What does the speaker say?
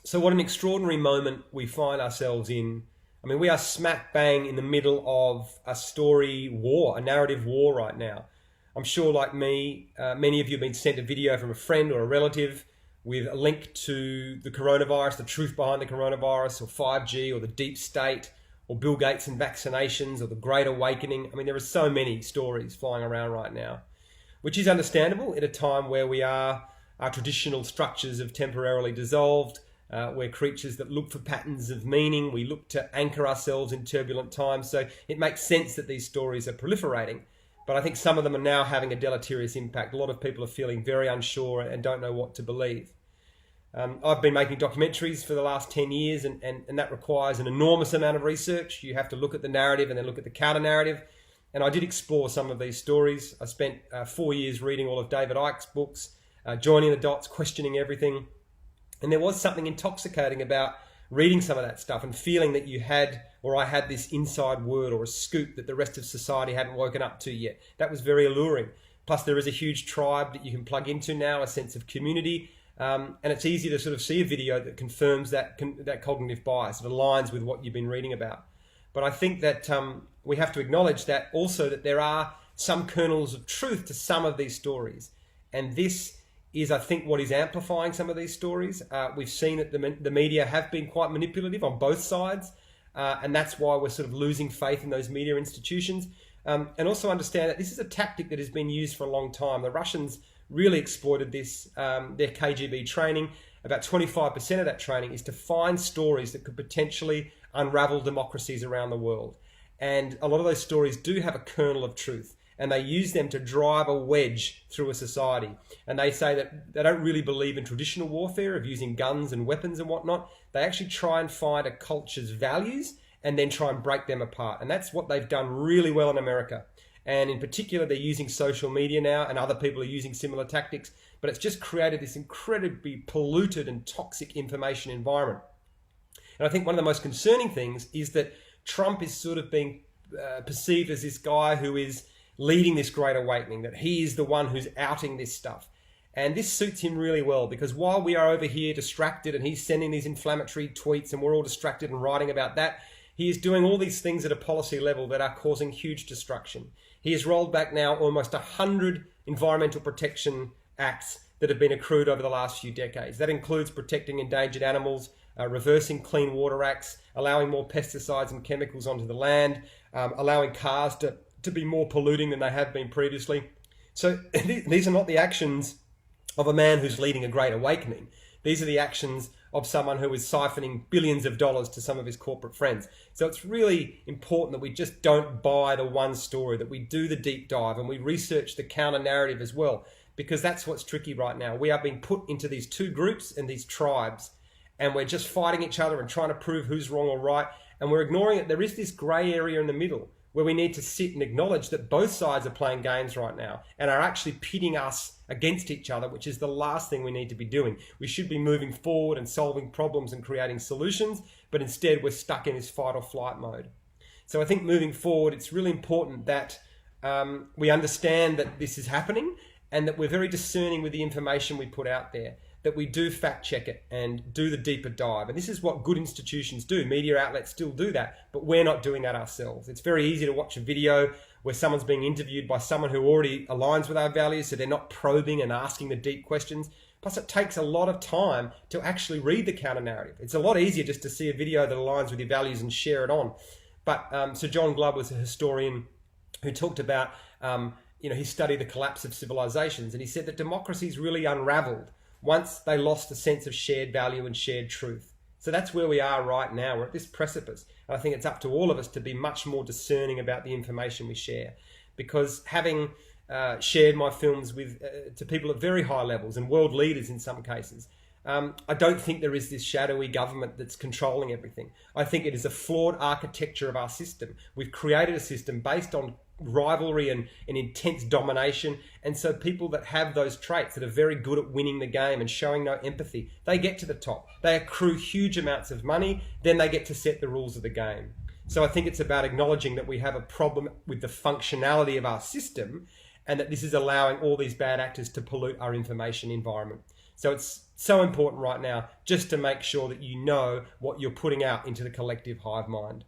So what an extraordinary moment we find ourselves in. I mean, we are smack bang in the middle of a story war, a narrative war right now. I'm sure, like me, many of you have been sent a video from a friend or a relative with a link to the coronavirus, the truth behind the coronavirus, or 5G, or the deep state, or Bill Gates and vaccinations, or the Great Awakening. I mean, there are so many stories flying around right now, which is understandable at a time where our traditional structures have temporarily dissolved. We're creatures that look for patterns of meaning. We look to anchor ourselves in turbulent times. So it makes sense that these stories are proliferating. But I think some of them are now having a deleterious impact. A lot of people are feeling very unsure and don't know what to believe. I've been making documentaries for the last 10 years, and that requires an enormous amount of research. You have to look at the narrative and then look at the counter-narrative. And I did explore some of these stories. I spent 4 years reading all of David Icke's books, joining the dots, questioning everything. And there was something intoxicating about reading some of that stuff and feeling that you had, or I had, this inside word or a scoop that the rest of society hadn't woken up to yet. That was very alluring. Plus, there is a huge tribe that you can plug into now, a sense of community. And it's easy to sort of see a video that confirms that cognitive bias. It aligns with what you've been reading about. But I think that we have to acknowledge that also that there are some kernels of truth to some of these stories. And this is, I think, what is amplifying some of these stories. We've seen that the media have been quite manipulative on both sides, and that's why we're sort of losing faith in those media institutions. And also understand that this is a tactic that has been used for a long time. The Russians really exploited this, their KGB training. About 25% of that training is to find stories that could potentially unravel democracies around the world. And a lot of those stories do have a kernel of truth, and they use them to drive a wedge through a society. And they say that they don't really believe in traditional warfare of using guns and weapons and whatnot. They actually try and find a culture's values and then try and break them apart. And that's what they've done really well in America. And in particular, they're using social media now, and other people are using similar tactics. But it's just created this incredibly polluted and toxic information environment. And I think one of the most concerning things is that Trump is sort of being perceived as this guy who is leading this great awakening, that he is the one who's outing this stuff. And this suits him really well, because while we are over here distracted and he's sending these inflammatory tweets and we're all distracted and writing about that, he is doing all these things at a policy level that are causing huge destruction. He has rolled back now almost 100 environmental protection acts that have been accrued over the last few decades. That includes protecting endangered animals, reversing clean water acts, allowing more pesticides and chemicals onto the land, allowing cars to be more polluting than they have been previously. So these are not the actions of a man who's leading a great awakening. These are the actions of someone who is siphoning billions of dollars to some of his corporate friends. So it's really important that we just don't buy the one story, that we do the deep dive and we research the counter narrative as well, because that's what's tricky right now. We are being put into these two groups and these tribes, and we're just fighting each other and trying to prove who's wrong or right. And we're ignoring that there is this grey area in the middle where we need to sit and acknowledge that both sides are playing games right now and are actually pitting us against each other, which is the last thing we need to be doing. We should be moving forward and solving problems and creating solutions, but instead we're stuck in this fight or flight mode. So I think moving forward, it's really important that we understand that this is happening and that we're very discerning with the information we put out there, that we do fact check it and do the deeper dive. And this is what good institutions do. Media outlets still do that, but we're not doing that ourselves. It's very easy to watch a video where someone's being interviewed by someone who already aligns with our values, so they're not probing and asking the deep questions. Plus, it takes a lot of time to actually read the counter-narrative. It's a lot easier just to see a video that aligns with your values and share it on. But Sir John Glubb was a historian who talked about, he studied the collapse of civilizations, and he said that democracies really unraveled once they lost the sense of shared value and shared truth. So that's where we are right now. We're at this precipice. And I think it's up to all of us to be much more discerning about the information we share. Because having shared my films with to people at very high levels and world leaders in some cases, I don't think there is this shadowy government that's controlling everything. I think it is a flawed architecture of our system. We've created a system based on rivalry and intense domination, and so people that have those traits, that are very good at winning the game and showing no empathy, they get to the top. They accrue huge amounts of money, then they get to set the rules of the game. So I think it's about acknowledging that we have a problem with the functionality of our system, and that this is allowing all these bad actors to pollute our information environment. So it's so important right now just to make sure that you know what you're putting out into the collective hive mind.